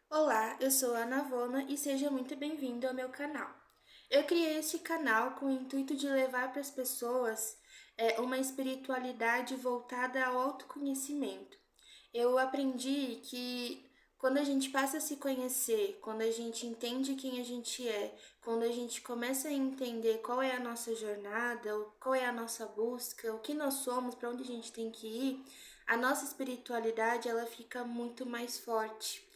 Olá, eu sou a Ana Vona e seja muito bem-vindo ao meu canal. Eu criei este canal com o intuito de levar para as pessoas uma espiritualidade voltada ao autoconhecimento. Eu aprendi que quando a gente passa a se conhecer, quando a gente entende quem a gente é, quando a gente começa a entender qual é a nossa jornada, qual é a nossa busca, o que nós somos, para onde a gente tem que ir, a nossa espiritualidade ela fica muito mais forte.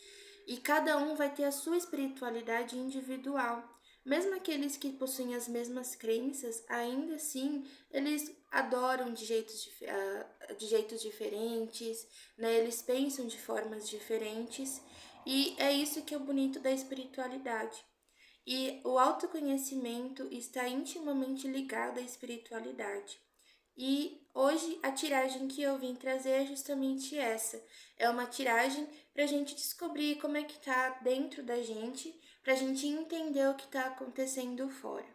E cada um vai ter a sua espiritualidade individual. Mesmo aqueles que possuem as mesmas crenças, ainda assim, eles adoram de jeitos diferentes, né? Eles pensam de formas diferentes, e é isso que é o bonito da espiritualidade. E o autoconhecimento está intimamente ligado à espiritualidade. E hoje a tiragem que eu vim trazer é justamente essa. É uma tiragem para a gente descobrir como é que tá dentro da gente, para a gente entender o que está acontecendo fora.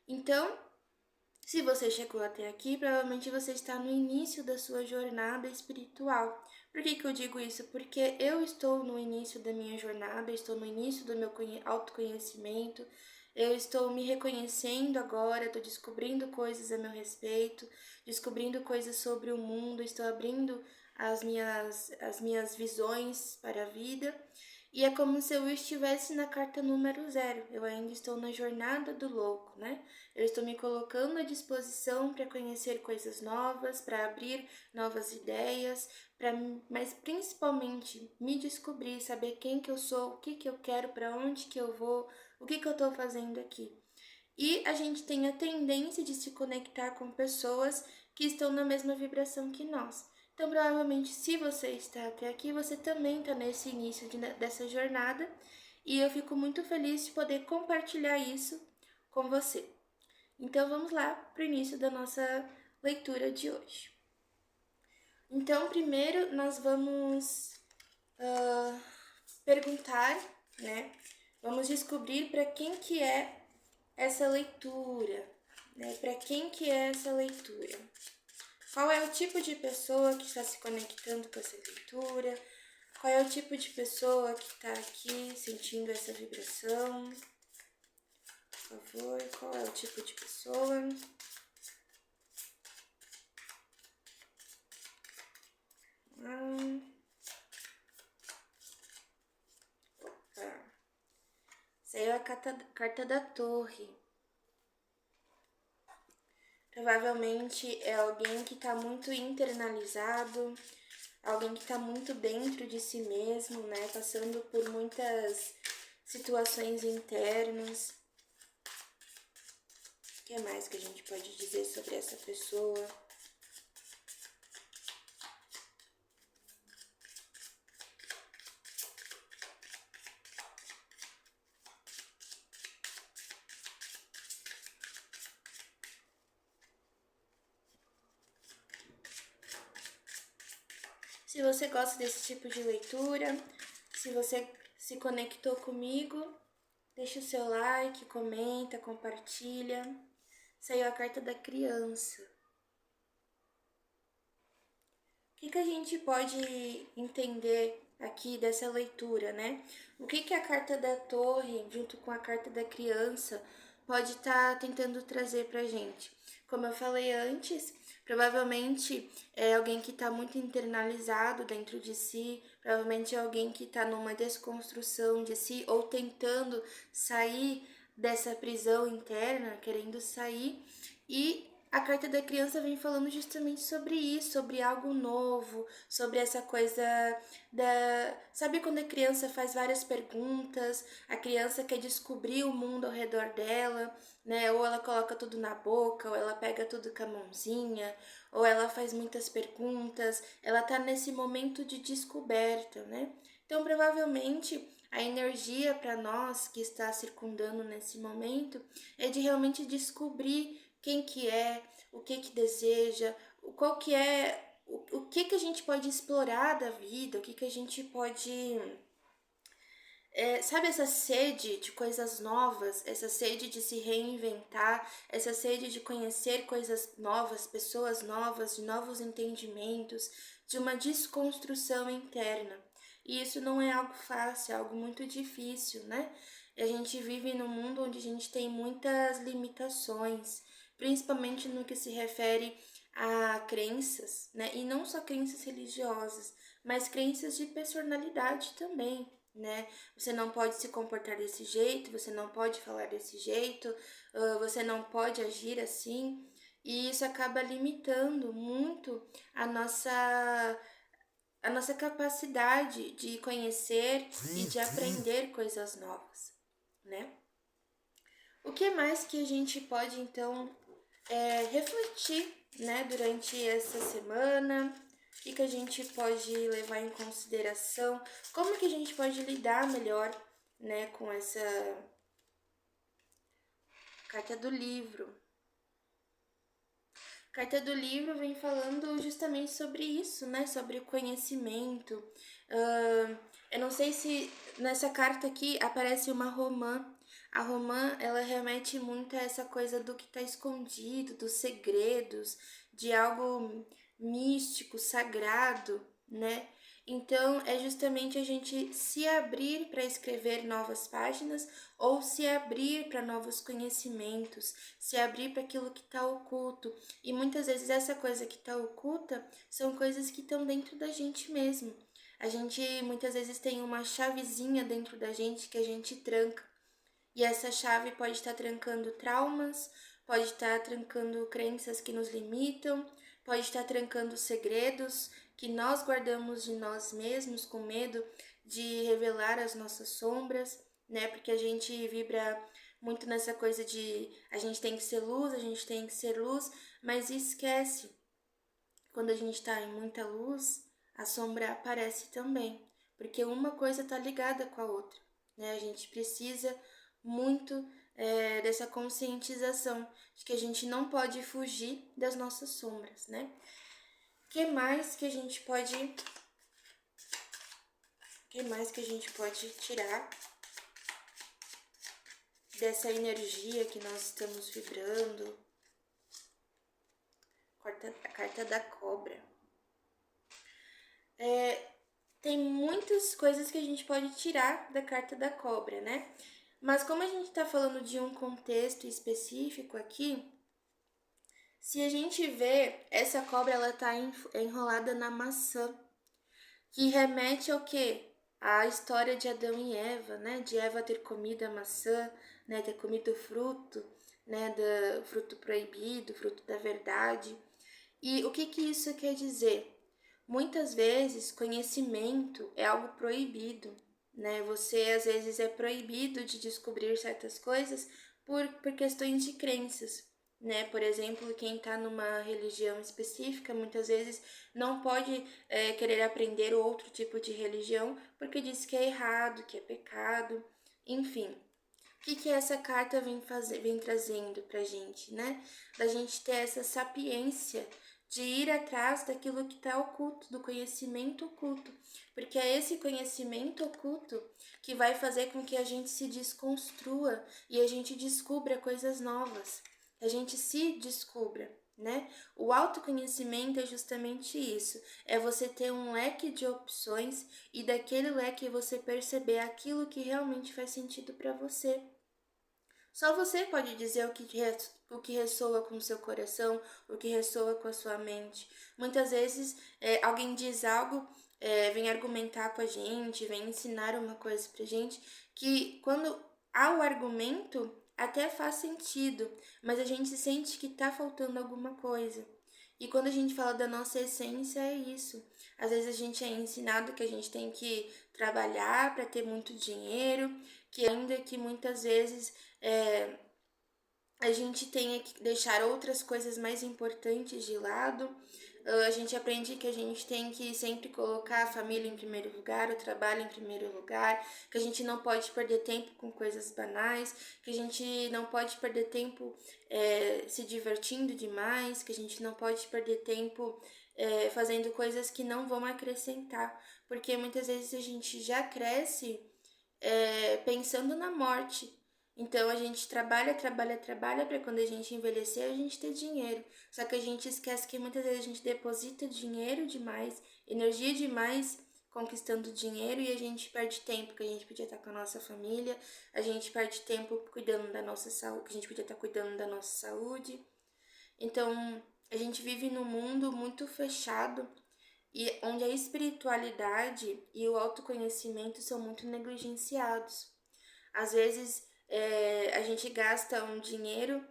Então, se você chegou até aqui, provavelmente você está no início da sua jornada espiritual. Por que eu digo isso? Porque eu estou no início da minha jornada, estou no início do meu autoconhecimento, eu estou me reconhecendo agora, estou descobrindo coisas a meu respeito, descobrindo coisas sobre o mundo, estou abrindo as minhas visões para a vida. E é como se eu estivesse na carta número 0. Eu ainda estou na jornada do louco, né? Eu estou me colocando à disposição para conhecer coisas novas, para abrir novas ideias, mas principalmente me descobrir, saber quem que eu sou, o que que eu quero, para onde que eu vou, o que que eu estou fazendo aqui. E a gente tem a tendência de se conectar com pessoas que estão na mesma vibração que nós. Então, provavelmente, se você está até aqui, você também está nesse início dessa jornada. E eu fico muito feliz de poder compartilhar isso com você. Então, vamos lá para o início da nossa leitura de hoje. Então, primeiro, nós vamos perguntar, né? Vamos descobrir para quem que é essa leitura, né? Para quem que é essa leitura? Qual é o tipo de pessoa que está se conectando com essa leitura? Qual é o tipo de pessoa que está aqui sentindo essa vibração? Por favor, qual é o tipo de pessoa? Opa. Saiu a carta da torre. Provavelmente é alguém que está muito internalizado, alguém que está muito dentro de si mesmo, né? Passando por muitas situações internas. O que mais que a gente pode dizer sobre essa pessoa? Se você gosta desse tipo de leitura, se você se conectou comigo, deixa o seu like, comenta, compartilha. Saiu a carta da criança. O que a gente pode entender aqui dessa leitura, né? O que a carta da torre, junto com a carta da criança, pode estar tentando trazer pra gente? Como eu falei antes, provavelmente é alguém que está muito internalizado dentro de si, provavelmente é alguém que está numa desconstrução de si ou tentando sair dessa prisão interna, querendo sair. E a carta da criança vem falando justamente sobre isso, sobre algo novo, sobre essa coisa da. Sabe quando a criança faz várias perguntas, a criança quer descobrir o mundo ao redor dela, né? Ou ela coloca tudo na boca, ou ela pega tudo com a mãozinha, ou ela faz muitas perguntas, ela tá nesse momento de descoberta, né? Então, provavelmente, a energia para nós que está circundando nesse momento é de realmente descobrir quem que é, o que deseja, qual que é, o que a gente pode explorar da vida, o que a gente pode sabe essa sede de coisas novas, essa sede de se reinventar, essa sede de conhecer coisas novas, pessoas novas, de novos entendimentos, de uma desconstrução interna. E isso não é algo fácil, é algo muito difícil, né? A gente vive num mundo onde a gente tem muitas limitações, principalmente no que se refere a crenças, né? E não só crenças religiosas, mas crenças de personalidade também, né? Você não pode se comportar desse jeito, você não pode falar desse jeito, você não pode agir assim, e isso acaba limitando muito a nossa capacidade de conhecer e de aprender coisas novas, né? O que mais que a gente pode então refletir, né, durante essa semana? O que a gente pode levar em consideração? Como que a gente pode lidar melhor, né, com essa carta do livro? A carta do livro vem falando justamente sobre isso, né? Sobre o conhecimento. Eu não sei se nessa carta aqui aparece uma romã. A romã, ela remete muito a essa coisa do que está escondido, dos segredos, de algo místico, sagrado, né? Então, é justamente a gente se abrir para escrever novas páginas ou se abrir para novos conhecimentos, se abrir para aquilo que está oculto. E muitas vezes essa coisa que está oculta são coisas que estão dentro da gente mesmo. A gente muitas vezes tem uma chavezinha dentro da gente que a gente tranca. E essa chave pode estar trancando traumas, pode estar trancando crenças que nos limitam, pode estar trancando segredos que nós guardamos de nós mesmos com medo de revelar as nossas sombras, né? Porque a gente vibra muito nessa coisa de a gente tem que ser luz, a gente tem que ser luz, mas esquece. Quando a gente está em muita luz, a sombra aparece também, porque uma coisa está ligada com a outra, né? A gente precisa muito dessa conscientização de que a gente não pode fugir das nossas sombras, né? Que mais que a gente pode tirar dessa energia que nós estamos vibrando? A carta da cobra. Tem muitas coisas que a gente pode tirar da carta da cobra, né? Mas como a gente está falando de um contexto específico aqui, se a gente vê, essa cobra ela tá enrolada na maçã, que remete ao quê? A história de Adão e Eva, né? De Eva ter comido a maçã, né? Ter comido o fruto, né? Do fruto proibido, fruto da verdade. E o que isso quer dizer? Muitas vezes, conhecimento é algo proibido, né? Você, às vezes, é proibido de descobrir certas coisas por questões de crenças, né? Por exemplo, quem está numa religião específica, muitas vezes não pode querer aprender outro tipo de religião porque diz que é errado, que é pecado, enfim. O que essa carta vem trazendo pra gente, né? Da gente ter essa sapiência de ir atrás daquilo que está oculto, do conhecimento oculto. Porque é esse conhecimento oculto que vai fazer com que a gente se desconstrua e a gente descubra coisas novas. A gente se descubra, né? O autoconhecimento é justamente isso. É você ter um leque de opções e daquele leque você perceber aquilo que realmente faz sentido para você. Só você pode dizer o que ressoa com o seu coração, o que ressoa com a sua mente. Muitas vezes alguém diz algo, vem argumentar com a gente, vem ensinar uma coisa pra gente, que quando há o argumento até faz sentido, mas a gente sente que tá faltando alguma coisa. E quando a gente fala da nossa essência, é isso. Às vezes a gente é ensinado que a gente tem que trabalhar para ter muito dinheiro, que ainda que muitas vezes a gente tenha que deixar outras coisas mais importantes de lado. A gente aprende que a gente tem que sempre colocar a família em primeiro lugar, o trabalho em primeiro lugar, que a gente não pode perder tempo com coisas banais, que a gente não pode perder tempo se divertindo demais, que a gente não pode perder tempo fazendo coisas que não vão acrescentar, porque muitas vezes a gente já cresce pensando na morte. Então a gente trabalha para quando a gente envelhecer a gente ter dinheiro. Só que a gente esquece que muitas vezes a gente deposita dinheiro demais, energia demais conquistando dinheiro e a gente perde tempo que a gente podia estar com a nossa família, a gente perde tempo cuidando da nossa saúde, que a gente podia estar cuidando da nossa saúde. Então, a gente vive num mundo muito fechado e onde a espiritualidade e o autoconhecimento são muito negligenciados. Às vezes, a gente gasta um dinheiro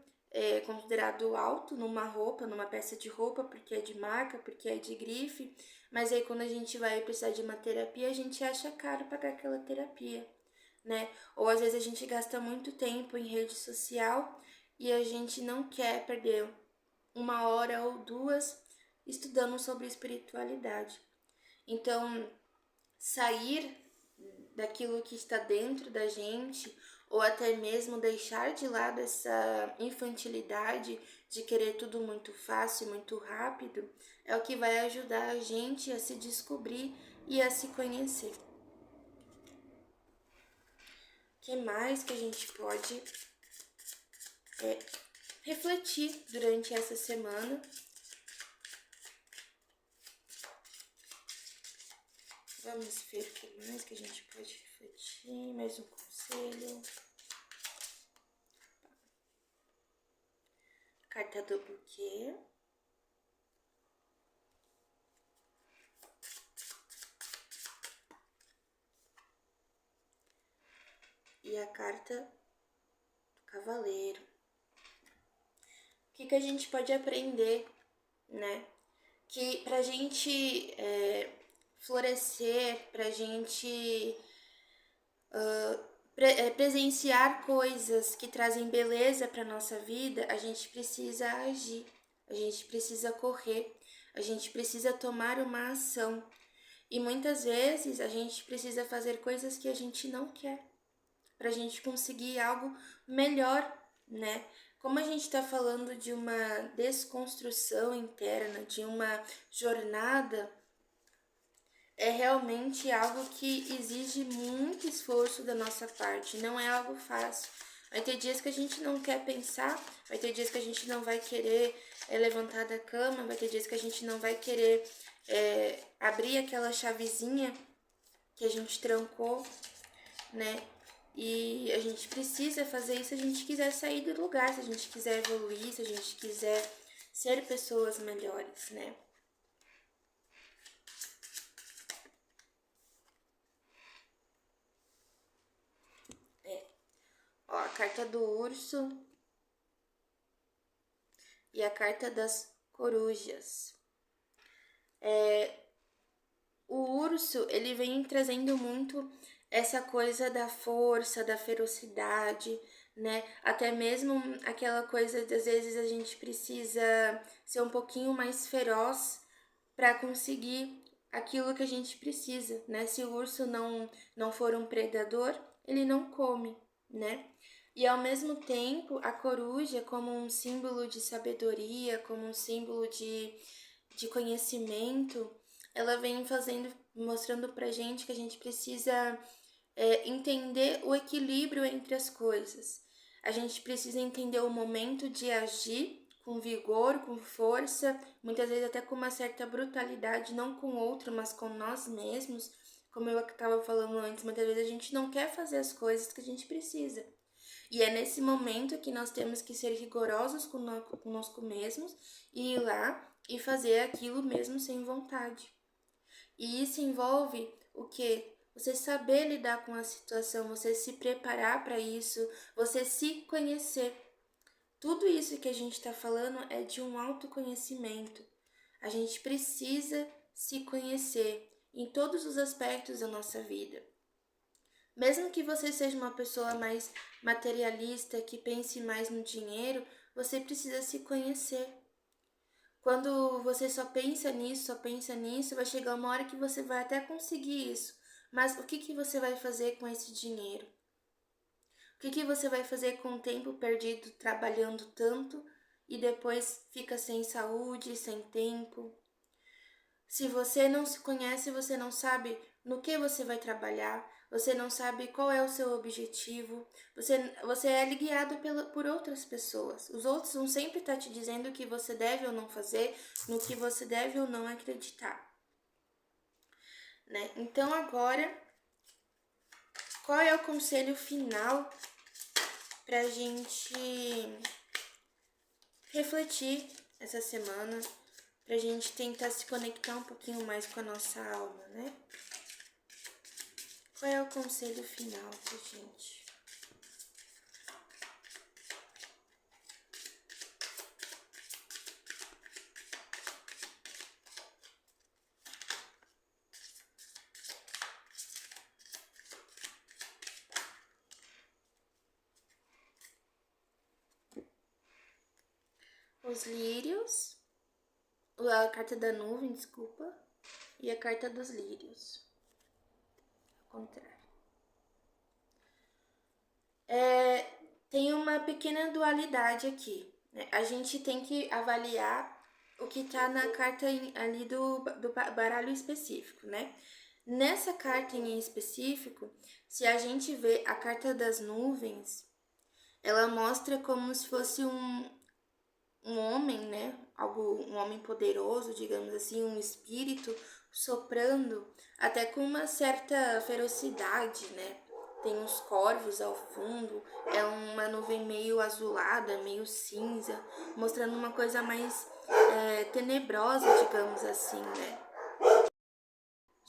considerado alto numa roupa, numa peça de roupa, porque é de marca, porque é de grife, mas aí quando a gente vai precisar de uma terapia, a gente acha caro pagar aquela terapia, né? Ou às vezes a gente gasta muito tempo em rede social e a gente não quer perder uma hora ou duas estudando sobre espiritualidade. Então, sair daquilo que está dentro da gente, ou até mesmo deixar de lado essa infantilidade de querer tudo muito fácil, muito rápido, é o que vai ajudar a gente a se descobrir e a se conhecer. O que mais que a gente pode refletir durante essa semana? Vamos ver o que mais que a gente pode refletir, mais um conselho. Carta do buquê. E a carta do cavaleiro. O que a gente pode aprender, né? Que pra gente florescer, pra gente presenciar coisas que trazem beleza pra nossa vida, a gente precisa agir, a gente precisa correr, a gente precisa tomar uma ação. E muitas vezes a gente precisa fazer coisas que a gente não quer, pra gente conseguir algo melhor, né? Como a gente está falando de uma desconstrução interna, de uma jornada, é realmente algo que exige muito esforço da nossa parte, não é algo fácil. Vai ter dias que a gente não quer pensar, vai ter dias que a gente não vai querer levantar da cama, vai ter dias que a gente não vai querer abrir aquela chavezinha que a gente trancou, né? E a gente precisa fazer isso se a gente quiser sair do lugar, se a gente quiser evoluir, se a gente quiser ser pessoas melhores, né? Ó, a carta do urso e a carta das corujas. O urso, ele vem trazendo muito essa coisa da força, da ferocidade, né? Até mesmo aquela coisa de às vezes a gente precisa ser um pouquinho mais feroz para conseguir aquilo que a gente precisa, né? Se o urso não for um predador, ele não come, né? E ao mesmo tempo, a coruja, como um símbolo de sabedoria, como um símbolo de conhecimento, ela vem mostrando pra gente que a gente precisa entender o equilíbrio entre as coisas. A gente precisa entender o momento de agir com vigor, com força, muitas vezes até com uma certa brutalidade, não com o outro, mas com nós mesmos. Como eu estava falando antes, muitas vezes a gente não quer fazer as coisas que a gente precisa. E é nesse momento que nós temos que ser rigorosos conosco mesmos e ir lá e fazer aquilo mesmo sem vontade. E isso envolve o quê? Você saber lidar com a situação, você se preparar para isso, você se conhecer. Tudo isso que a gente está falando é de um autoconhecimento. A gente precisa se conhecer em todos os aspectos da nossa vida. Mesmo que você seja uma pessoa mais materialista, que pense mais no dinheiro, você precisa se conhecer. Quando você só pensa nisso, vai chegar uma hora que você vai até conseguir isso. Mas o que você vai fazer com esse dinheiro? O que você vai fazer com o tempo perdido trabalhando tanto e depois fica sem saúde, sem tempo? Se você não se conhece, você não sabe no que você vai trabalhar, você não sabe qual é o seu objetivo, você é guiado por outras pessoas. Os outros vão sempre estar te dizendo o que você deve ou não fazer, no que você deve ou não acreditar. né? Então agora, qual é o conselho final pra gente refletir essa semana, pra gente tentar se conectar um pouquinho mais com a nossa alma, né? Qual é o conselho final pra gente? Os lírios, a carta da nuvem, desculpa, e a carta dos lírios. Ao contrário. Tem uma pequena dualidade aqui, né? A gente tem que avaliar o que tá na carta ali do baralho específico, né? Nessa carta em específico, se a gente vê a carta das nuvens, ela mostra como se fosse um homem, né? Um homem poderoso, digamos assim, um espírito soprando, até com uma certa ferocidade, né? Tem uns corvos ao fundo, é uma nuvem meio azulada, meio cinza, mostrando uma coisa mais tenebrosa, digamos assim, né?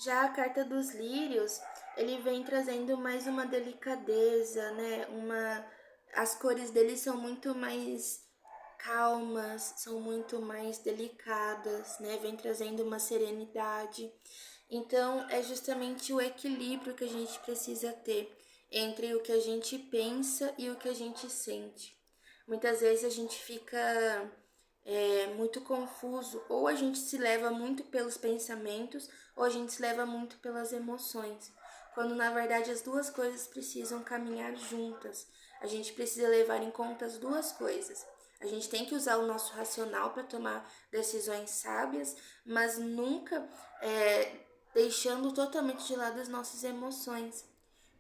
Já a carta dos lírios, ele vem trazendo mais uma delicadeza, né? As cores dele são muito mais calmas, são muito mais delicadas, né? Vem trazendo uma serenidade. Então, é justamente o equilíbrio que a gente precisa ter entre o que a gente pensa e o que a gente sente. Muitas vezes a gente fica muito confuso, ou a gente se leva muito pelos pensamentos, ou a gente se leva muito pelas emoções, quando na verdade as duas coisas precisam caminhar juntas. A gente precisa levar em conta as duas coisas. A gente tem que usar o nosso racional para tomar decisões sábias, mas nunca deixando totalmente de lado as nossas emoções.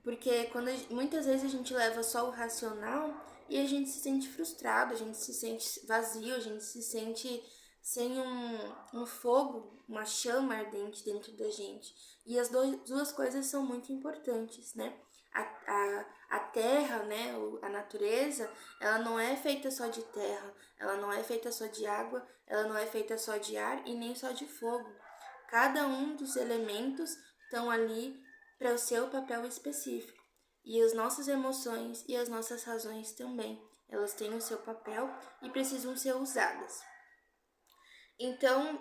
Porque muitas vezes a gente leva só o racional e a gente se sente frustrado, a gente se sente vazio, a gente se sente sem um fogo, uma chama ardente dentro da gente. E as duas coisas são muito importantes, né? A terra, né, a natureza, ela não é feita só de terra, ela não é feita só de água, ela não é feita só de ar e nem só de fogo. Cada um dos elementos estão ali para o seu papel específico. E as nossas emoções e as nossas razões também, elas têm o seu papel e precisam ser usadas. Então,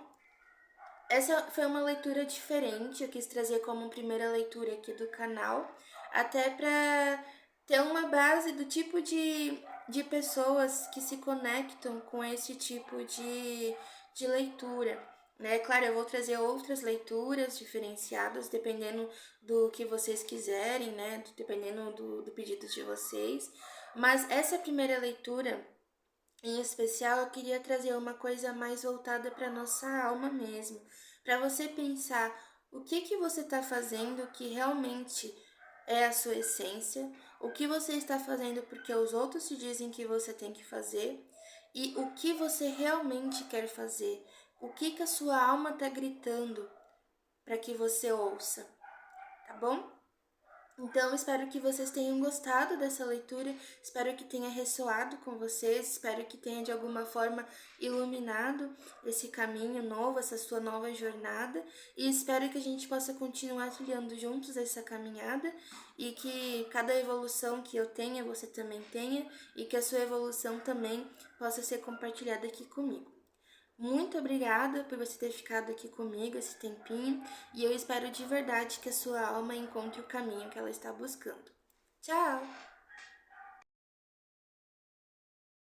essa foi uma leitura diferente, eu quis trazer como primeira leitura aqui do canal, até para ter uma base do tipo de pessoas que se conectam com esse tipo de leitura. Né? Claro, eu vou trazer outras leituras diferenciadas, dependendo do que vocês quiserem, né? Dependendo do pedido de vocês. Mas essa primeira leitura em especial, eu queria trazer uma coisa mais voltada para nossa alma mesmo, para você pensar o que você está fazendo que realmente é a sua essência, o que você está fazendo porque os outros te dizem que você tem que fazer e o que você realmente quer fazer, o que a sua alma está gritando para que você ouça, tá bom? Então, espero que vocês tenham gostado dessa leitura, espero que tenha ressoado com vocês, espero que tenha de alguma forma iluminado esse caminho novo, essa sua nova jornada, e espero que a gente possa continuar trilhando juntos essa caminhada e que cada evolução que eu tenha, você também tenha, e que a sua evolução também possa ser compartilhada aqui comigo. Muito obrigada por você ter ficado aqui comigo esse tempinho e eu espero de verdade que a sua alma encontre o caminho que ela está buscando. Tchau!